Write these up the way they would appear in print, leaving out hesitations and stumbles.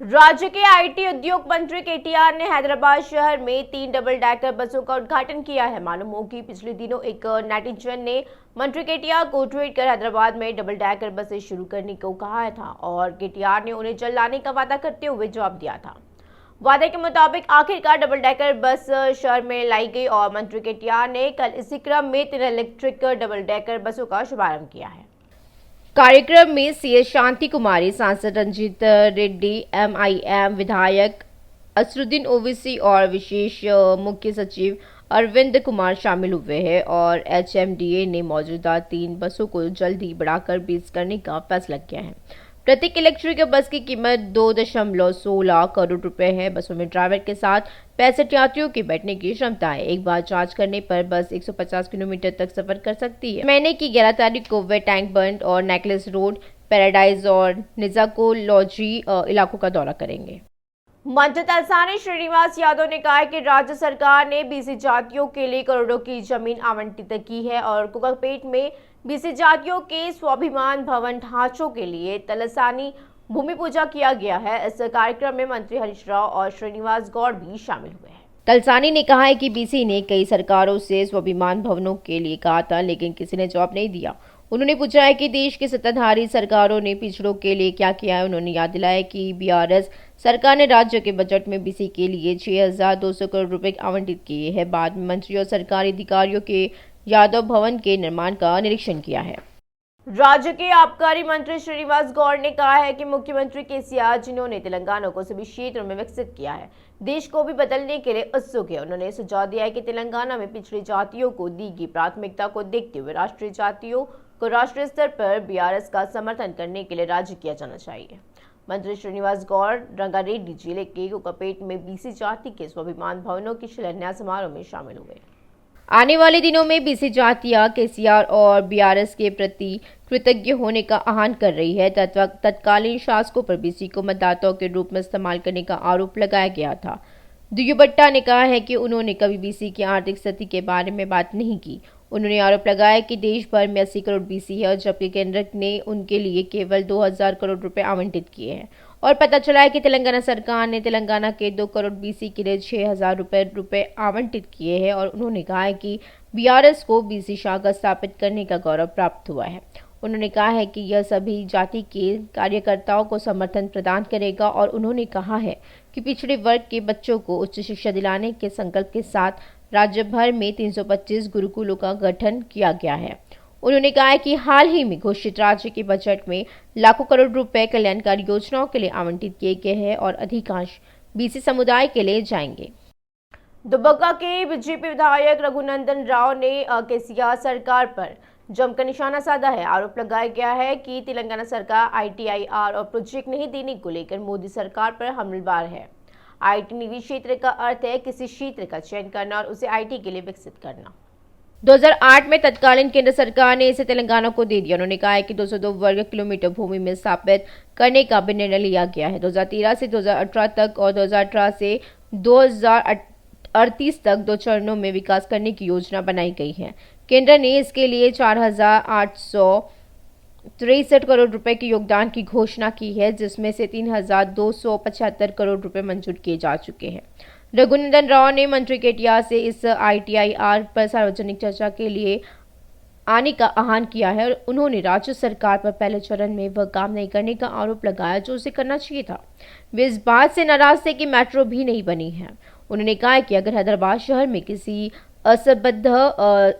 राज्य के आईटी उद्योग मंत्री केटीआर ने हैदराबाद शहर में 3 डबल डेकर बसों का उद्घाटन किया है। मालूम हो कि पिछले दिनों एक नेटिजन ने मंत्री केटीआर को ट्वीट कर हैदराबाद में डबल डेकर बसें शुरू करने को कहा था और केटीआर ने उन्हें जल्द लाने का वादा करते हुए जवाब दिया था। वादे के मुताबिक आखिरकार डबल डेकर बस शहर में लाई गई और मंत्री केटीआर ने कल इसी क्रम में 3 इलेक्ट्रिक डबल डेकर बसों का शुभारंभ किया है। कार्यक्रम में सीएस शांति कुमारी, सांसद रंजीत रेड्डी, एमआईएम विधायक असरुद्दीन ओवैसी और विशेष मुख्य सचिव अरविंद कुमार शामिल हुए हैं और एचएमडीए ने मौजूदा 3 बसों को जल्द ही बढ़ाकर 20 करने का फैसला किया है। प्रत्येक इलेक्ट्रिक बस की कीमत 2.16 करोड़ रुपए है। बसों में ड्राइवर के साथ 65 यात्रियों की बैठने की क्षमता है। एक बार चार्ज करने पर बस 150 किलोमीटर तक सफर कर सकती है। महीने की 11 तारीख को वे टैंक बंड और नेकलेस रोड, पैराडाइज और निजाकोलॉजी इलाकों का दौरा करेंगे। मंत्री तलसानी श्रीनिवास यादव ने कहा है कि राज्य सरकार ने बीसी जातियों के लिए करोड़ों की जमीन आवंटित की है और कोकापेट में बीसी जातियों के स्वाभिमान भवन ढांचों के लिए तलसानी भूमि पूजा किया गया है। इस कार्यक्रम में मंत्री हरीश राव और श्रीनिवास गौड़ भी शामिल हुए हैं। तलसानी ने कहा है कि बीसी ने कई सरकारों से स्वाभिमान भवनों के लिए कहा था, लेकिन किसी ने जवाब नहीं दिया। उन्होंने पूछा है कि देश की सत्ताधारी सरकारों ने पिछड़ों के लिए क्या किया है। उन्होंने याद दिलाया कि बीआरएस सरकार ने राज्य के बजट में बीसी के लिए 6,200 करोड़ रुपए आवंटित किए हैं। बाद में मंत्री और सरकारी अधिकारियों के यादव भवन के निर्माण का निरीक्षण किया है। राज्य के आबकारी मंत्री श्रीनिवास गौड़ ने कहा है कि मुख्यमंत्री केसीआर, जिन्होंने तेलंगाना को सभी क्षेत्रों में विकसित किया है, देश को भी बदलने के लिए उत्सुक है। उन्होंने सुझाव दिया है कि तेलंगाना में पिछड़ी जातियों को दी गई प्राथमिकता को देखते हुए राष्ट्रीय जातियों को राष्ट्रीय स्तर पर बीआरएस का समर्थन करने के लिए राज्य किया जाना चाहिए। मंत्री श्रीनिवास गौड़ रंगारेड्डी जिले के कोकापेट में बीसी जाति के स्वाभिमान भवनों के शिलान्यास समारोह में शामिल हुए। आने वाले दिनों में बीसी जातियां केसीआर और बीआरएस के प्रति कृतज्ञ होने का आह्वान कर रही है। तत्कालीन शासकों पर बीसी को मतदाताओं के रूप में इस्तेमाल करने का आरोप लगाया गया था। दुयुबट्टा ने कहा है कि उन्होंने कभी बीसी की आर्थिक स्थिति के बारे में बात नहीं की। उन्होंने आरोप लगाया कि देश भर में 80 करोड़ बीसी है, जबकि केंद्र ने उनके लिए केवल 2,000 करोड़ रुपए आवंटित किए हैं और पता चला है कि तेलंगाना सरकार ने तेलंगाना के 2 करोड़ बीसी के लिए 6,000 रुपए आवंटित किए हैं और उन्होंने कहा है कि बीआरएस को बीसी शाखा स्थापित करने का गौरव प्राप्त हुआ है। उन्होंने कहा है कि यह सभी जाति के कार्यकर्ताओं को समर्थन प्रदान करेगा और उन्होंने कहा है कि पिछड़े वर्ग के बच्चों को उच्च शिक्षा दिलाने के संकल्प के साथ राज्य भर में 325 गुरुकुलों का गठन किया गया है। उन्होंने कहा है कि हाल ही में घोषित राज्य के बजट में लाखों करोड़ रुपए कल्याणकारी योजनाओं के लिए आवंटित किए गए हैं और अधिकांश बीसी समुदाय के लिए जाएंगे। दुबग्गा के बीजेपी विधायक रघुनंदन राव ने केसीआर सरकार पर जमकर निशाना साधा है। आरोप लगाया गया है कि तेलंगाना सरकार आईटीआईआर और प्रोजेक्ट नहीं देने को लेकर मोदी सरकार पर हमलावर है। आईटी निजी क्षेत्र का अर्थ है किसी क्षेत्र का चयन करना और उसे आईटी के लिए विकसित करना। 2008 में तत्कालीन केंद्र सरकार ने इसे तेलंगाना को दे दिया। उन्होंने कहा है कि 202 वर्ग किलोमीटर भूमि में स्थापित करने का भी निर्णय लिया गया है। 2013 से 2018 तक और 2018 से 2038 तक 2 चरणों में विकास करने की योजना बनाई गई है। केंद्र ने इसके लिए 4,863 करोड़ रुपए के योगदान की घोषणा की है, जिसमें से 3,275 करोड़ रुपए मंजूर किए जा चुके हैं। रघुनंदन राव ने मंत्री केटीआर से इस आईटीआईआर पर सार्वजनिक चर्चा के लिए आने का आह्वान किया है और उन्होंने राज्य सरकार पर पहले चरण में वह काम नहीं करने का आरोप लगाया जो उसे करना चाहिए था। वे इस बात से नाराज थे कि मेट्रो भी नहीं बनी है। उन्होंने कहा कि अगर हैदराबाद शहर में किसी असंबद्ध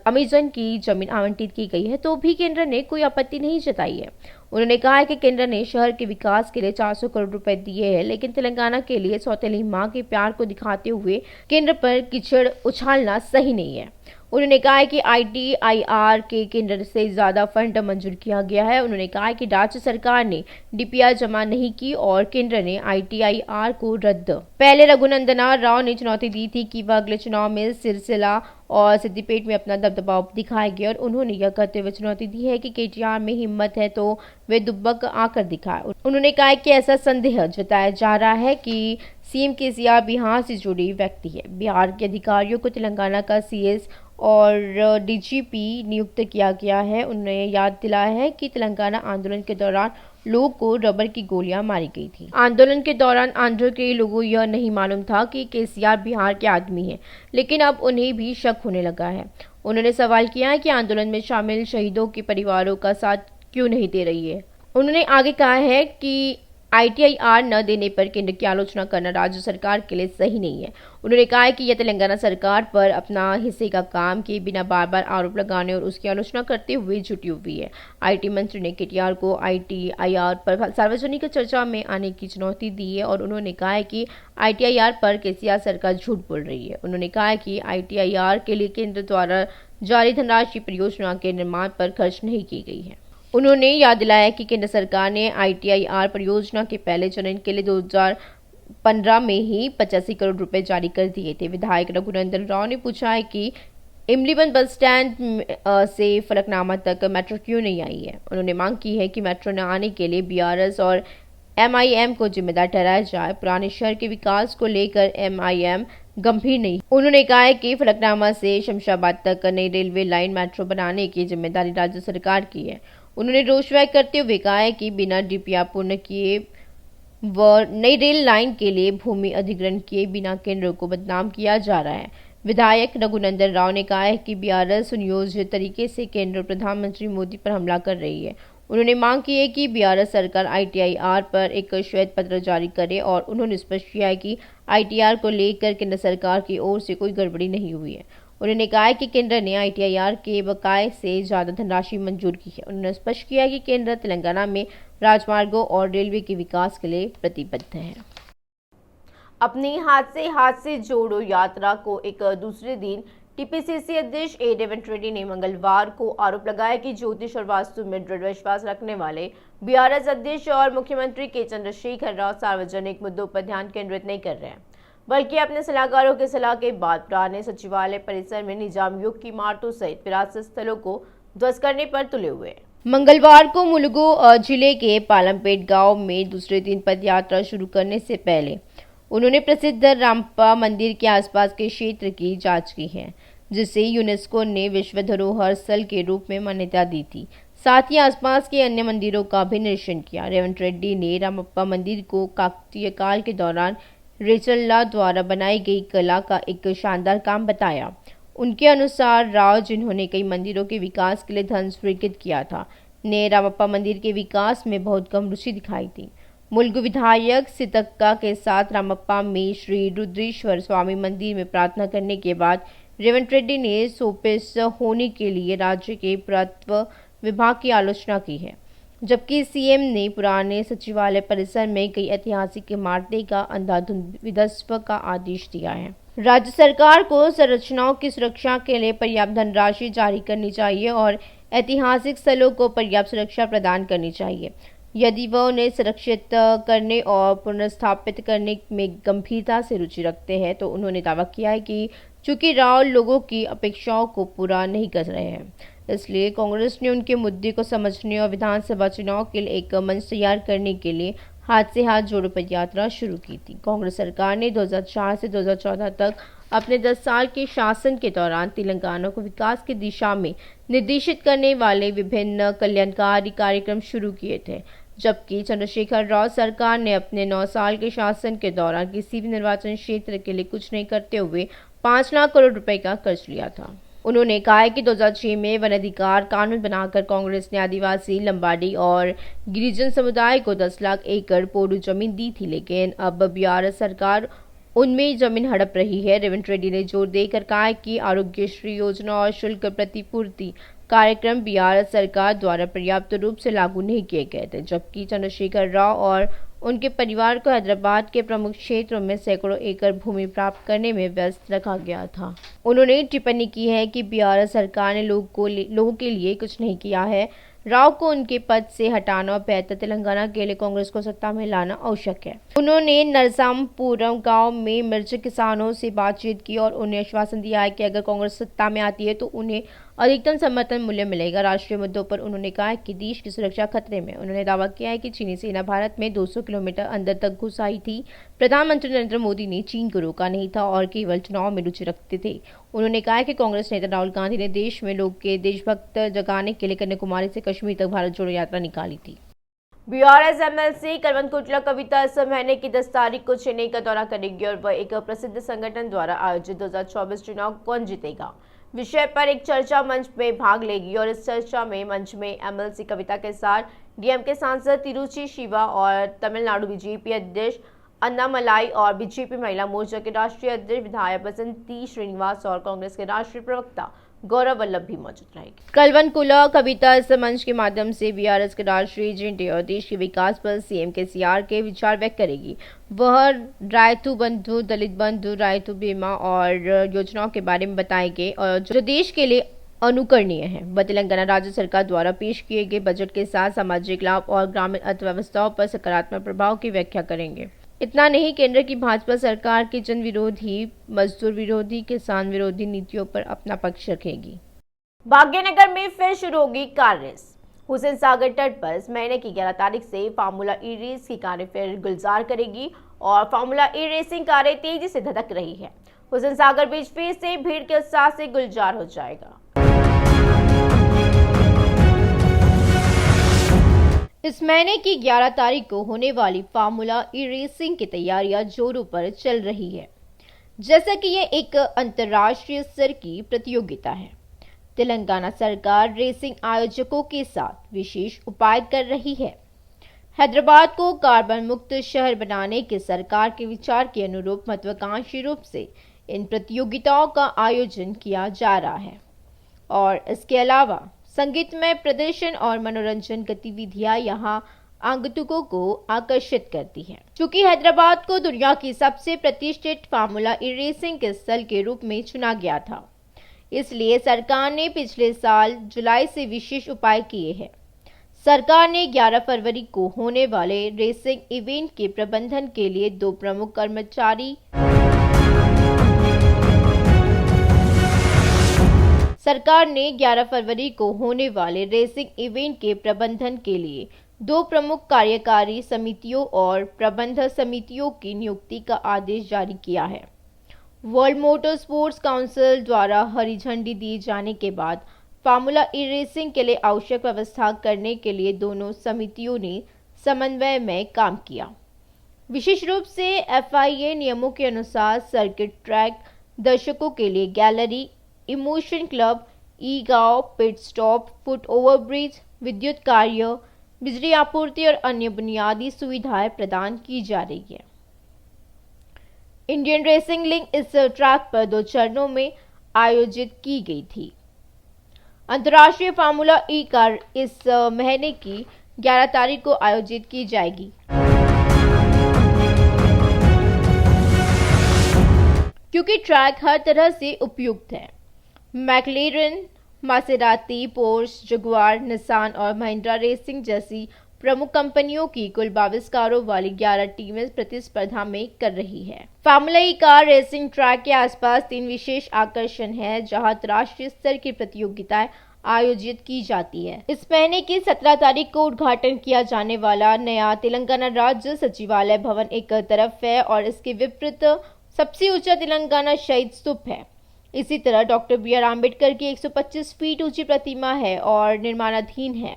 अमेजन की जमीन आवंटित की गई है तो भी केंद्र ने कोई आपत्ति नहीं जताई है। उन्होंने कहा है कि केंद्र ने शहर के विकास के लिए 400 करोड़ रुपए दिए हैं, लेकिन तेलंगाना के लिए सौतेली मां के प्यार को दिखाते हुए केंद्र पर कीचड़ उछालना सही नहीं है। उन्होंने कहा है कि आईटीआईआर के केंद्र से ज्यादा फंड मंजूर किया गया है। उन्होंने कहा कि राज्य सरकार ने डीपीआर जमा नहीं की और केंद्र ने आईटीआईआर को रद्द। पहले रघुनंदन राव ने चुनौती दी थी कि वह अगले चुनाव में सिरसिला और सिद्दीपेट में अपना दबदबा दिखाएंगे और उन्होंने यह कहते हुए चुनौती दी है कि केटीआर में हिम्मत है तो वे दुब्बक आकर दिखाए। उन्होंने कहा कि ऐसा संदेह जताया जा रहा है कि सीएम केसीआर बिहार से जुड़ी व्यक्ति है। बिहार के अधिकारियों को तेलंगाना का सीएस और डीजीपी नियुक्त किया गया है। उन्होंने याद दिलाया है कि तेलंगाना आंदोलन के दौरान लोगों को रबर की गोलियां मारी गई थी। आंदोलन के दौरान आंध्र के लोगों को यह नहीं मालूम था कि केसीआर बिहार के आदमी हैं, लेकिन अब उन्हें भी शक होने लगा है। उन्होंने सवाल किया है कि आंदोलन में शामिल शहीदों के परिवारों का साथ क्यों नहीं दे रही है। उन्होंने आगे कहा है कि ITIR न देने पर केंद्र की आलोचना करना राज्य सरकार के लिए सही नहीं है। उन्होंने कहा है कि यह तेलंगाना सरकार पर अपना हिस्से का काम किए बिना बार बार आरोप लगाने और उसकी आलोचना करते हुए जुटी हुई है। IT मंत्री ने KTR को ITIR पर सार्वजनिक चर्चा में आने की चुनौती दी है और उन्होंने कहा है कि ITIR पर केसीआर सरकार झूठ बोल रही है। उन्होंने कहा है कि ITIR के लिए केंद्र द्वारा जारी धनराशि परियोजना के निर्माण पर खर्च नहीं की गई है। उन्होंने याद दिलाया कि केंद्र सरकार ने ITIR परियोजना के पहले चरण के लिए 2015 में ही 85 करोड़ रुपए जारी कर दिए थे। विधायक रघुनंदन राव ने पूछा है कि इमलीबंद बस स्टैंड से फलकनामा तक मेट्रो क्यों नहीं आई है। उन्होंने मांग की है कि मेट्रो न आने के लिए BRS और MIM को जिम्मेदार ठहराया जाए। पुराने शहर के विकास को लेकर MIM गंभीर नहीं। उन्होंने कहा है कि फलकनामा से शमशाबाद तक नई रेलवे लाइन मेट्रो बनाने की जिम्मेदारी राज्य सरकार की है। उन्होंने रोष व्यक्त करते हुए कहा है कि बिना DPR पूर्ण किए व नई रेल लाइन के लिए भूमि अधिग्रहण किए बिना केंद्र को बदनाम किया जा रहा है। विधायक रघुनंदन राव ने कहा है कि BRS सुनियोजित तरीके से केंद्र प्रधानमंत्री मोदी पर हमला कर रही है। उन्होंने मांग की है कि BRS सरकार ITIR पर एक श्वेत पत्र जारी करे और उन्होंने स्पष्ट किया है कि ITIR को लेकर केंद्र सरकार की ओर से कोई गड़बड़ी नहीं हुई है। उन्होंने कहा है कि केंद्र ने ITIR के बकाये से ज्यादा धनराशि मंजूर की है। उन्होंने स्पष्ट किया कि केंद्र तेलंगाना में राजमार्गों और रेलवे के विकास के लिए प्रतिबद्ध है। अपनी हाथ से जोड़ो यात्रा को एक दूसरे दिन TPCC अध्यक्ष A रेवंत रेड्डी ने मंगलवार को आरोप लगाया कि ज्योतिष और वास्तु में दृढ़ विश्वास रखने वाले BRS अध्यक्ष और मुख्यमंत्री के चंद्रशेखर राव सार्वजनिक मुद्दों पर ध्यान केंद्रित नहीं कर रहे हैं, बल्कि अपने सलाहकारों की सलाह के बाद पुराने सचिवालय परिसर में निजामियों की इमारतों सहित विरासत स्थलों को ध्वस्त करने पर तुले हुए। मंगलवार को मुलुगु जिले के पालमपेट गांव में दूसरे दिन पद यात्रा शुरू करने से पहले उन्होंने प्रसिद्ध रामप्पा मंदिर के आसपास के क्षेत्र की जांच की है, जिसे यूनेस्को ने विश्व धरोहर स्थल के रूप में मान्यता दी थी। साथ ही आसपास के अन्य मंदिरों का भी निरीक्षण किया। रेवंत रेड्डी ने रामप्पा मंदिर को काकतीय काल के दौरान रेचल्ला द्वारा बनाई गई कला का एक शानदार काम बताया। उनके अनुसार राव, जिन्होंने कई मंदिरों के विकास के लिए धन स्वीकृत किया था, ने रामप्पा मंदिर के विकास में बहुत कम रुचि दिखाई थी। मुलुगु विधायक सीतक्का के साथ रामप्पा में श्री रुद्रेश्वर स्वामी मंदिर में प्रार्थना करने के बाद रेवंत रेड्डी ने सोपेस होने के लिए राज्य के पुरातत्व विभाग की आलोचना की है, जबकि CM ने पुराने सचिवालय परिसर में कई ऐतिहासिक इमारतें का अंधाधुंध विध्वंस का आदेश दिया है। राज्य सरकार को संरचनाओं की सुरक्षा के लिए पर्याप्त धनराशि जारी करनी चाहिए और ऐतिहासिक स्थलों को पर्याप्त सुरक्षा प्रदान करनी चाहिए। यदि वह उन्हें सुरक्षित करने और पुनर्स्थापित करने में गंभीरता से रुचि रखते हैं, तो उन्होंने दावा किया है कि चूंकि राव लोगों की अपेक्षाओं को पूरा नहीं कर रहे हैं, इसलिए कांग्रेस ने उनके मुद्दे को समझने और विधानसभा चुनाव के लिए एक मंच तैयार करने के लिए हाथ से हाथ जोड़ो पद यात्रा शुरू की थी। कांग्रेस सरकार ने 2004 से 2014 तक अपने 10 साल के शासन के दौरान तेलंगाना को विकास की दिशा में निर्देशित करने वाले विभिन्न कल्याणकारी कार्यक्रम शुरू किए थे, जबकि चंद्रशेखर राव सरकार ने अपने 9 साल के शासन के दौरान किसी भी निर्वाचन क्षेत्र के लिए कुछ नहीं करते हुए 5 लाख करोड़ रुपए का कर्ज लिया था। उन्होंने कहा है कि 2006 में वन अधिकार कानून बनाकर कांग्रेस ने आदिवासी, लंबाडी और गिरिजन समुदाय को 10 लाख एकड़ पोडू जमीन दी थी, लेकिन अब BRS सरकार उनमें जमीन हड़प रही है। रेवंत रेड्डी ने जोर देकर कहा है कि आरोग्यश्री योजना और शुल्क प्रतिपूर्ति कार्यक्रम BRS सरकार द्वारा पर्याप्त रूप से लागू नहीं किए गए थे, जबकि चंद्रशेखर राव और उनके परिवार को हैदराबाद के प्रमुख क्षेत्रों में सैकड़ों एकड़ भूमि प्राप्त करने में व्यस्त रखा गया था। उन्होंने टिप्पणी की है कि BRS सरकार ने लोगों के लिए कुछ नहीं किया है। राव को उनके पद से हटाना और बेहतर तेलंगाना के लिए कांग्रेस को सत्ता में लाना आवश्यक है। उन्होंने नरसापुरम गांव में मिर्च किसानों से बातचीत की और उन्हें आश्वासन दिया है कि अगर कांग्रेस सत्ता में आती है तो उन्हें अधिकतम समर्थन मूल्य मिलेगा। राष्ट्रीय मुद्दों पर उन्होंने कहा कि देश की सुरक्षा खतरे में। उन्होंने दावा किया है कि चीनी सेना भारत में 200 किलोमीटर अंदर तक घुस आई थी। प्रधानमंत्री नरेंद्र मोदी ने चीन को रोका नहीं था और केवल चुनाव में रुचि रखते थे। उन्होंने कहा कि कांग्रेस नेता राहुल गांधी ने देश में लोग के देशभक्त जगाने के लिए कन्याकुमारी से कश्मीर तक भारत जोड़ो यात्रा निकाली थी। बीआरएस एमएलसी कलवकुंतला कविता इस महीने की 10 तारीख को चेन्नई का दौरा करेगी और वह एक प्रसिद्ध संगठन द्वारा आयोजित 2024 चुनाव कौन जीतेगा विषय पर एक चर्चा मंच में भाग लेगी। और इस चर्चा में मंच में एमएलसी कविता के साथ डीएमके सांसद तिरुचि शिवा और तमिलनाडु बीजेपी अध्यक्ष अन्नामलाई और बीजेपी महिला मोर्चा के राष्ट्रीय अध्यक्ष विधायक बसंती श्रीनिवास और कांग्रेस के राष्ट्रीय प्रवक्ता गौरव वल्लभ भी मौजूद रहेंगे। कलवकुंतला कविता इस मंच के माध्यम से बीआरएस के राष्ट्रीय एजेंडे और देश के विकास पर सीएम केसीआर के विचार व्यक्त करेगी। वह रायतु बंधु, दलित बंधु, रायतु बीमा और योजनाओं के बारे में बताएंगे और जो देश के लिए अनुकरणीय है। वह तेलंगाना राज्य सरकार द्वारा पेश किए गए बजट के साथ सामाजिक लाभ और ग्रामीण अर्थव्यवस्थाओं पर सकारात्मक प्रभाव की व्याख्या करेंगे। इतना नहीं, केंद्र की भाजपा सरकार की जन विरोधी, मजदूर विरोधी, किसान विरोधी नीतियों पर अपना पक्ष रखेगी। भाग्यनगर में फिर शुरू होगी कार रेस। हुसैन सागर तट पर इस महीने की 11 तारीख से फार्मूला ई रेस की कारें फिर गुलजार करेगी और फार्मूला ई रेसिंग कारें तेजी से धधक रही है। हुसैन सागर बीच फिर से भीड़ के उत्साह से गुलजार हो जाएगा। इस महीने की 11 तारीख को होने वाली फार्मूला ई रेसिंग की तैयारियां जोरों पर चल रही है। जैसा कि यह एक अंतर्राष्ट्रीय स्तर की प्रतियोगिता है, तेलंगाना सरकार रेसिंग आयोजकों के साथ विशेष उपाय कर रही है। हैदराबाद को कार्बन मुक्त शहर बनाने के सरकार के विचार के अनुरूप महत्वाकांक्षी रूप से इन प्रतियोगिताओं का आयोजन किया जा रहा है और इसके अलावा संगीतमय प्रदर्शन और मनोरंजन गतिविधियां यहां आगंतुकों को आकर्षित करती हैं। चूंकि हैदराबाद को दुनिया की सबसे प्रतिष्ठित फार्मूला ई रेसिंग के स्थल के रूप में चुना गया था, इसलिए सरकार ने पिछले साल जुलाई से विशेष उपाय किए हैं। सरकार ने 11 फरवरी को होने वाले रेसिंग इवेंट के प्रबंधन के लिए 2 प्रमुख कर्मचारी सरकार ने 11 फरवरी को होने वाले रेसिंग इवेंट के प्रबंधन के लिए 2 प्रमुख कार्यकारी समितियों और प्रबंधन समितियों की नियुक्ति का आदेश जारी किया है। वर्ल्ड मोटर स्पोर्ट्स काउंसिल द्वारा हरी झंडी दिए जाने के बाद फार्मूला ई रेसिंग के लिए आवश्यक व्यवस्था करने के लिए दोनों समितियों ने समन्वय में काम किया। विशेष रूप से एफआईए नियमों के अनुसार सर्किट ट्रैक, दर्शकों के लिए गैलरी, इमोशन क्लब, ई गांव, पिट स्टॉप, फुट ओवरब्रिज, विद्युत कार्य, बिजली आपूर्ति और अन्य बुनियादी सुविधाएं प्रदान की जा रही है। इंडियन रेसिंग लीग इस ट्रैक पर 2 चरणों में आयोजित की गई थी। अंतर्राष्ट्रीय फार्मूला ई कार इस महीने की 11 तारीख को आयोजित की जाएगी। क्योंकि ट्रैक हर तरह से उपयुक्त है, मैक्लेरन, मासेराती, पोर्श, जगुआर, निसान और महिंद्रा रेसिंग जैसी प्रमुख कंपनियों की कुल 22 कारों वाली 11 टीमें प्रतिस्पर्धा में कर रही है। फार्मूला ई कार रेसिंग ट्रैक के आसपास 3 विशेष आकर्षण हैं, जहां अंतर्राष्ट्रीय स्तर की प्रतियोगिताएं आयोजित की जाती है। इस महीने की 17 तारीख को उद्घाटन किया जाने वाला नया तेलंगाना राज्य सचिवालय भवन एक तरफ है और इसके विपरीत सबसे ऊंचा तेलंगाना शहीद स्तूप है। इसी तरह डॉक्टर बी.आर. आम्बेडकर की 125 फीट ऊंची प्रतिमा है और निर्माणाधीन है।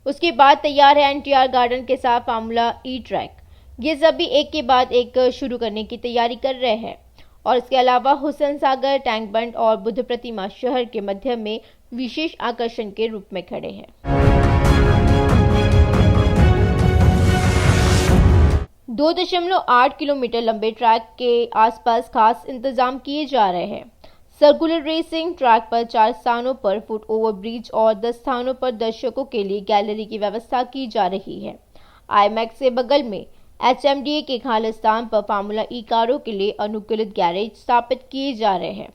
उसके बाद तैयार है एनटीआर गार्डन के साथ फार्मूला ई ट्रैक। ये सभी एक के बाद एक शुरू करने की तैयारी कर रहे हैं और इसके अलावा हुसैन सागर, टैंक बंड और बुद्ध प्रतिमा शहर के मध्य में विशेष आकर्षण के रूप में खड़े हैं। 2.8 किलोमीटर लंबे ट्रैक के आसपास खास इंतजाम किए जा रहे हैं। सर्कुलर रेसिंग ट्रैक पर 4 स्थानों पर फुट ओवरब्रिज और 10 स्थानों पर दर्शकों के लिए गैलरी की व्यवस्था की जा रही है। आईमैक्स से बगल में एचएमडीए के खाली स्थान पर फार्मूला ई कारों के लिए अनुकूलित गैरेज स्थापित किए जा रहे हैं।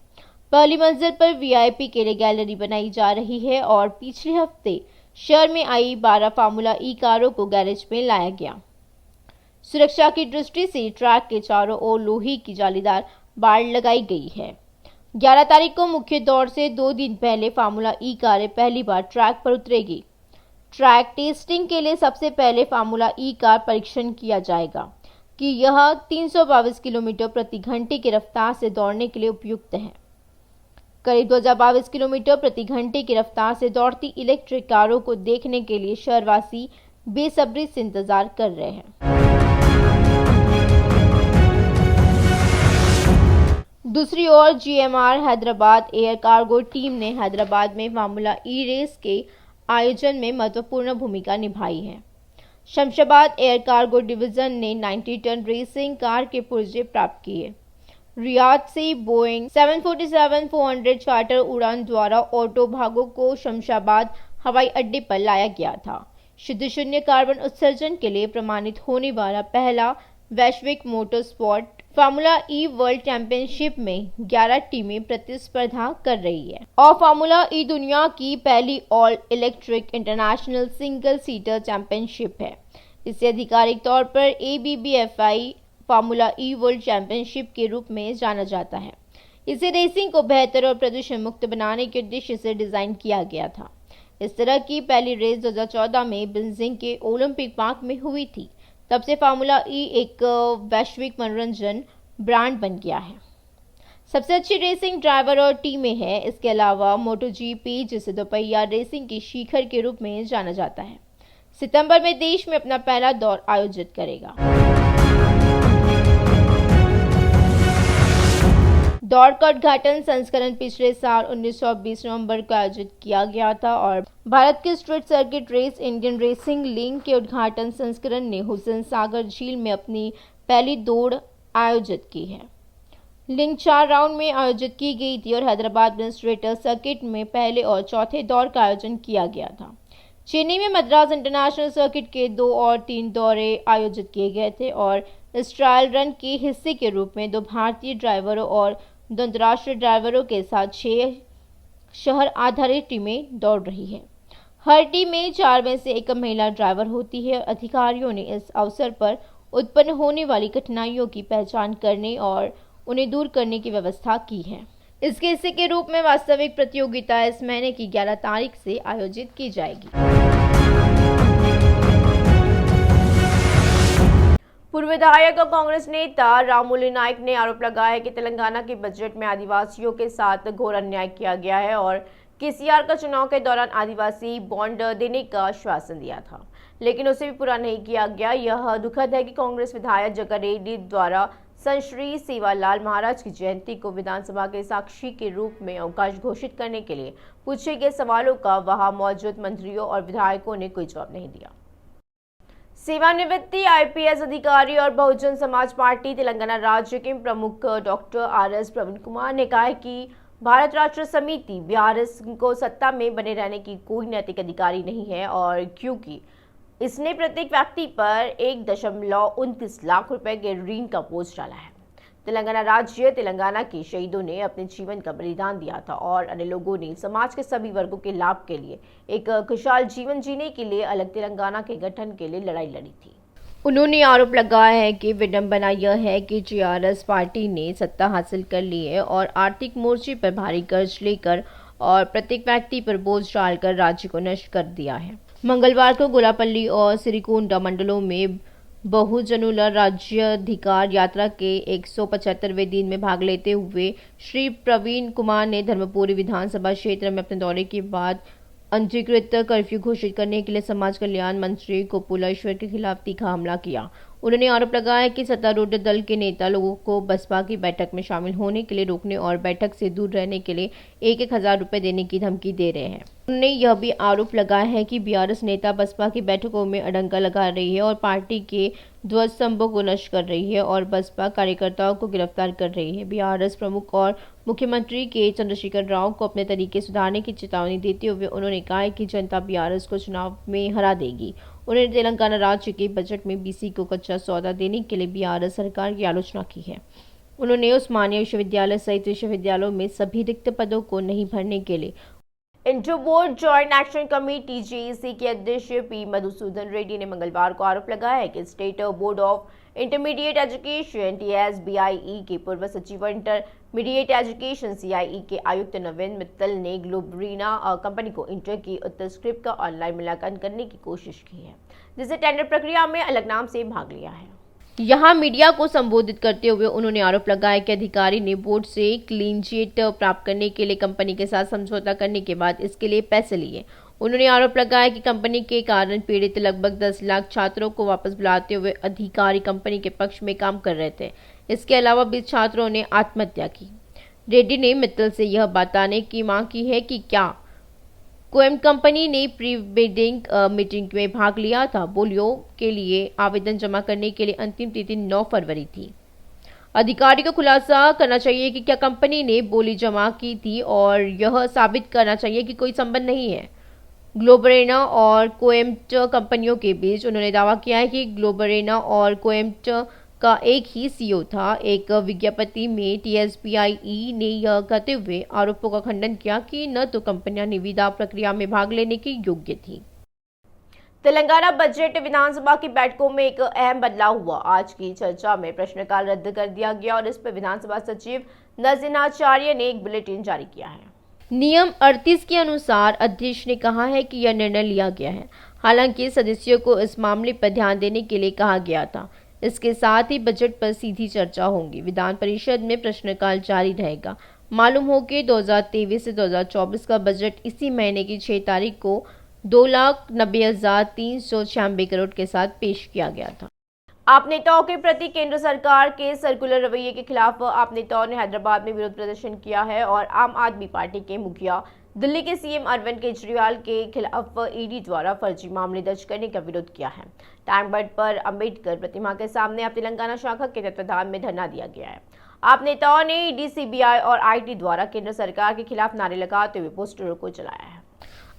पहली मंजिल पर वीआईपी के लिए गैलरी बनाई जा रही है और पिछले हफ्ते शहर में आई 12 फार्मूला ई कारों को गैरेज में लाया गया। सुरक्षा की दृष्टि से ट्रैक के चारों ओर लोहे की जालीदार बाड़ लगाई गई है। 11 तारीख को मुख्य दौड़ से 2 दिन पहले फार्मूला ई कारें पहली बार ट्रैक पर उतरेगी। ट्रैक टेस्टिंग के लिए सबसे पहले फार्मूला ई कार परीक्षण किया जाएगा कि यह 322 किलोमीटर प्रति घंटे की रफ्तार से दौड़ने के लिए उपयुक्त है। करीब 2022 किलोमीटर प्रति घंटे की रफ्तार से दौड़ती इलेक्ट्रिक कारों को देखने के लिए शहरवासी बेसब्री से इंतजार कर रहे हैं। दूसरी ओर GMR Hyderabad air cargo team ने हैदराबाद में फार्मूला ई रेस के आयोजन में महत्वपूर्ण भूमिका निभाई है। शमशाबाद एयर कार्गो डिवीजन ने 90 टन रेसिंग कार के पुर्जे प्राप्त किए। रियाद से बोइंग 747-400 चार्टर उड़ान द्वारा ऑटो भागों को शमशाबाद हवाई अड्डे पर लाया गया था। शुद्ध शून्य कार्बन उत्सर्जन के लिए प्रमाणित होने वाला पहला वैश्विक मोटर स्पोर्ट फार्मूला ई वर्ल्ड चैंपियनशिप में 11 टीमें प्रतिस्पर्धा कर रही है और फार्मूला ई दुनिया की पहली all electric international single seater championship है। इसे आधिकारिक तौर पर ABBFI फार्मूला ई वर्ल्ड चैंपियनशिप के रूप में जाना जाता है। इसे रेसिंग को बेहतर और प्रदूषण मुक्त बनाने के उद्देश्य से डिजाइन किया गया था। इस तरह की पहली रेस 2014 में बीजिंग के ओलंपिक पार्क में हुई थी। तब से फार्मूला ई एक वैश्विक मनोरंजन ब्रांड बन गया है। सबसे अच्छी रेसिंग ड्राइवर और टीमें हैं। इसके अलावा MotoGP, जिसे दोपहिया रेसिंग की शिखर के रूप में जाना जाता है, सितंबर में देश में अपना पहला दौर आयोजित करेगा। दौड़ का उद्घाटन संस्करण पिछले साल 1920 नवंबर को आयोजित किया गया था और भारत के street circuit race Indian racing league के उद्घाटन संस्करण ने हुसैन सागर झील में अपनी पहली दौड़ आयोजित की है। लीग 4 राउंड में आयोजित की गई थी और हैदराबाद में स्ट्रीट सर्किट में पहले और चौथे दौर का आयोजन किया गया था। चेन्नई में मद्रास इंटरनेशनल सर्किट के 2 और 3 दौरे आयोजित किए गए थे और इस ट्रायल रन के हिस्से के रूप में 2 भारतीय ड्राइवरों और 2 अंतर्राष्ट्रीय ड्राइवरों के साथ 6 शहर आधारित टीमें दौड़ रही है। हर टीम में 4 में से 1 महिला ड्राइवर होती है। अधिकारियों ने इस अवसर पर उत्पन्न होने वाली कठिनाइयों की पहचान करने और उन्हें दूर करने की व्यवस्था की है। इसके हिस्से के रूप में वास्तविक प्रतियोगिता इस महीने की 11 तारीख से आयोजित की जाएगी। पूर्व विधायक और कांग्रेस नेता रामुलु नायक ने आरोप लगाया कि तेलंगाना के बजट में आदिवासियों के साथ घोर अन्याय किया गया है और केसीआर का चुनाव के दौरान आदिवासी बॉन्ड देने का आश्वासन दिया था, लेकिन उसे भी पूरा नहीं किया गया। यह दुखद है कि कांग्रेस विधायक जग्गा रेड्डी द्वारा संत श्री सेवालाल महाराज की जयंती को विधानसभा के साक्षी के रूप में अवकाश घोषित करने के लिए पूछे गए सवालों का वहां मौजूद मंत्रियों और विधायकों ने कोई जवाब नहीं दिया। सेवानिवृत्त IPS अधिकारी और बहुजन समाज पार्टी तेलंगाना राज्य के प्रमुख डॉक्टर RS प्रवीण कुमार ने कहा है कि भारत राष्ट्र समिति BRS को सत्ता में बने रहने की कोई नैतिक अधिकारी नहीं है और क्योंकि इसने प्रत्येक व्यक्ति पर 1.29 लाख रुपए के ऋण का बोझ डाला है। तेलंगाना राज्य तेलंगाना के शहीदों ने अपने जीवन का बलिदान दिया था और अन्य लोगों ने समाज के सभी वर्गों के लाभ के लिए एक खुशहाल जीवन जीने के लिए अलग तेलंगाना के गठन के लिए लड़ाई लड़ी थी। उन्होंने आरोप लगाया है कि विडंबना यह है कि GRS पार्टी ने सत्ता हासिल कर ली है और आर्थिक मोर्चे पर भारी कर्ज लेकर और प्रत्येक व्यक्ति पर बोझ डालकर राज्य को नष्ट कर दिया है। मंगलवार को गोलापल्ली और सिरिकोंडा मंडलों में बहुजनुलर राज्याधिकार यात्रा के 175वें दिन में भाग लेते हुए श्री प्रवीण कुमार ने धर्मपुरी विधानसभा क्षेत्र में अपने दौरे के बाद अनधिकृत कर्फ्यू घोषित करने के लिए समाज कल्याण मंत्री कोपुला ईश्वर के खिलाफ तीखा हमला किया। उन्होंने आरोप लगाया कि सत्तारूढ़ दल के नेता लोगों को बसपा की बैठक में शामिल होने के लिए रोकने और बैठक से दूर रहने के लिए 1,000 रुपए देने की धमकी दे रहे हैं। उन्होंने यह भी आरोप लगाया है कि BRS नेता बसपा की बैठकों में अडंगा लगा रही है और पार्टी के ध्वज स्तंभों को नष्ट कर रही है और बसपा कार्यकर्ताओं को गिरफ्तार कर रही है। BRS प्रमुख और मुख्यमंत्री के चंद्रशेखर राव को अपने तरीके सुधारने की चेतावनी देते हुए उन्होंने कहा कि जनता BRS को चुनाव में हरा देगी। उन्होंने तेलंगाना राज्य के बजट में BC को कच्चा सौदा देने के लिए BRS सरकार की आलोचना की है। उन्होंने उस्मानिया विश्वविद्यालय सहित विश्वविद्यालयों में सभी रिक्त पदों को नहीं भरने के लिए inter board joint action committee JEC के अध्यक्ष P मधुसूदन रेड्डी ने मंगलवार को आरोप लगाया है कि state board of intermediate education TSBIE के पूर्व सचिव इंटरमीडिएट एजुकेशन CIE के आयुक्त नवीन मित्तल ने ग्लोबरीना कंपनी को इंटर की उत्तर स्क्रिप्ट का ऑनलाइन मूल्यांकन करने की कोशिश की है, जिसे टेंडर प्रक्रिया में अलग नाम से भाग लिया है। यहां मीडिया को संबोधित करते हुए उन्होंने आरोप लगाया कि अधिकारी ने बोर्ड से क्लीन चिट प्राप्त करने के लिए कंपनी के साथ समझौता करने के बाद इसके लिए पैसे लिए। उन्होंने आरोप लगाया कि कंपनी के कारण पीड़ित लगभग 10 लाख छात्रों को वापस बुलाते हुए अधिकारी कंपनी के पक्ष में काम कर रहे थे। इसके अलावा 20 छात्रों ने आत्महत्या की। रेड्डी ने मित्तल से यह बताने की मांग की है कि क्या क्वेम कंपनी ने प्री वेडिंग मीटिंग में भाग लिया था। बोलियो के लिए आवेदन जमा करने के लिए अंतिम तिथि 9 फरवरी थी। अधिकारी को खुलासा करना चाहिए कि क्या कंपनी ने बोली जमा की थी और यह साबित करना चाहिए कि कोई संबंध नहीं है ग्लोबरेना और कोएम्ट कंपनियों के बीच। उन्होंने दावा किया है कि ग्लोबरेना और कोएम्ट का एक ही सीईओ था। एक विज्ञप्ति में TSPIE ने यह कहते हुए आरोपों का खंडन किया कि न तो कंपनियां निविदा प्रक्रिया में भाग लेने के योग्य थी। तेलंगाना बजट विधानसभा की बैठकों में एक अहम बदलाव हुआ। आज की चर्चा में प्रश्नकाल रद्द कर दिया गया और इस पर विधानसभा सचिव नजीनाचार्य ने एक बुलेटिन जारी किया है। नियम 38 के अनुसार अध्यक्ष ने कहा है कि यह निर्णय लिया गया है। हालांकि सदस्यों को इस मामले पर ध्यान देने के लिए कहा गया था। इसके साथ ही बजट पर सीधी चर्चा होगी। विधान परिषद में प्रश्नकाल जारी रहेगा। मालूम हो कि 2023 से 2024 का बजट इसी महीने की 6 तारीख को 2,90,396 करोड़ के साथ पेश किया गया था। आप नेताओं के प्रति केंद्र सरकार के सर्कुलर रवैये के खिलाफ आप नेताओं ने हैदराबाद में विरोध प्रदर्शन किया है और आम आदमी पार्टी के मुखिया दिल्ली के CM अरविंद केजरीवाल के खिलाफ ED द्वारा फर्जी मामले दर्ज करने का विरोध किया है। टैंक बंड पर अंबेडकर प्रतिमा के सामने आप तेलंगाना शाखा के तत्वाधान में धरना दिया गया है। आप नेताओं ने ED, CBI और IT द्वारा केंद्र सरकार के खिलाफ नारे लगाते हुए पोस्टरों को जलाया है।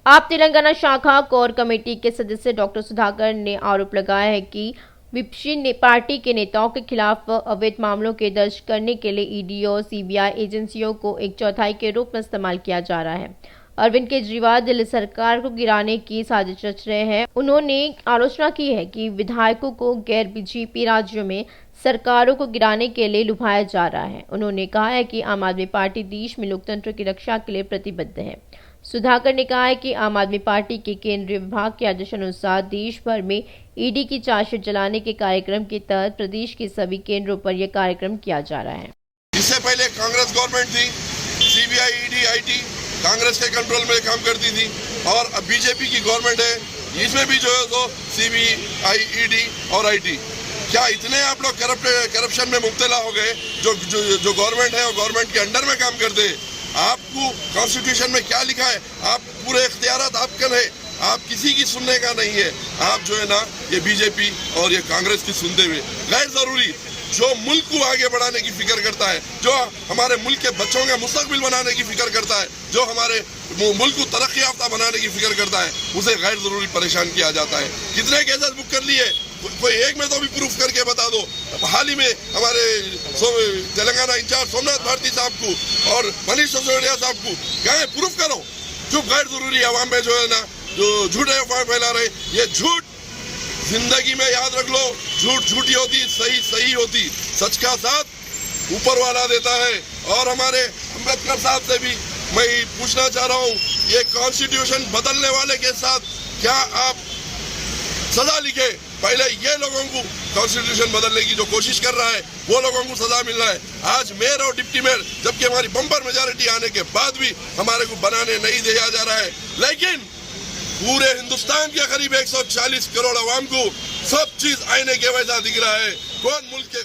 आप तेलंगाना शाखा कोर कमेटी के सदस्य डॉक्टर सुधाकर ने आरोप लगाया है कि विपक्षी पार्टी के नेताओं के खिलाफ अवैध मामलों के दर्ज करने के लिए ED और CBI एजेंसियों को 1/4 के रूप में इस्तेमाल किया जा रहा है। अरविंद केजरीवाल दिल्ली सरकार को गिराने की साजिश रच रहे हैं। उन्होंने आलोचना की है कि विधायकों को गैर BJP राज्यों में सरकारों को गिराने के लिए लुभाया जा रहा है। उन्होंने कहा है कि आम आदमी पार्टी देश में लोकतंत्र की रक्षा के लिए प्रतिबद्ध है। सुधाकर ने कहा है कि आम आदमी पार्टी के केंद्रीय विभाग के आदेशानुसार देश भर में ED की चार्जशीट जलाने के कार्यक्रम के तहत प्रदेश के सभी केंद्रों पर यह कार्यक्रम किया जा रहा है। इससे पहले कांग्रेस गवर्नमेंट थी, CBI, ED, IT कांग्रेस के कंट्रोल में काम करती थी और अब BJP की गवर्नमेंट है, इसमें भी जो है तो CBI, ED और IT। क्या इतने आप लोग करप्शन में मुब्तला हो गए जो गवर्नमेंट है और गवर्नमेंट के अंडर में काम करते हैं? आपको कॉन्स्टिट्यूशन में क्या लिखा है? आप पूरे इख्तियारात आपके हैं, आप किसी की सुनने का नहीं है। आप जो है ना ये BJP और ये कांग्रेस की सुनते हुए गैर जरूरी जो मुल्क को आगे बढ़ाने की फिक्र करता है, जो हमारे मुल्क के बच्चों का मुस्तकबिल बनाने की फिक्र करता है, जो हमारे मुल्क को तरक्की याफ्ता बनाने की फिक्र करता है, उसे गैर जरूरी परेशान किया जाता है। कितने केसेस बुक कर लिए? कोई एक में तो भी प्रूफ करके बता दो। हाल ही में हमारे तेलंगाना इंचार्ज सोमनाथ भारती साहब को और मनीष सिसोदिया साहब को क्या है, प्रूफ करो। जो गैर जरूरी आवाम में जो है ना जो झूठे अफवाह फैला रहे, ये झूठ जिंदगी में याद रख लो, झूठ झूठी होती, सही सही होती। सच का साथ ऊपर वाला देता है। और हमारे अम्बेडकर साहब से भी मैं पूछना चाह रहा हूँ, ये कॉन्स्टिट्यूशन बदलने वाले के साथ क्या आप सजा लिखे? पहले ये लोगों को कॉन्स्टिट्यूशन बदलने की जो कोशिश कर रहा है वो लोगों को सजा मिल रहा है। आज मेयर और डिप्टी मेयर जबकि हमारी बम्पर मेजॉरिटी आने के बाद भी हमारे को बनाने नहीं दिया जा रहा है। लेकिन पूरे हिंदुस्तान के करीब 140 करोड़ आवाम को सब चीज आईने के वजह दिख रहा है। कौन मुल्क के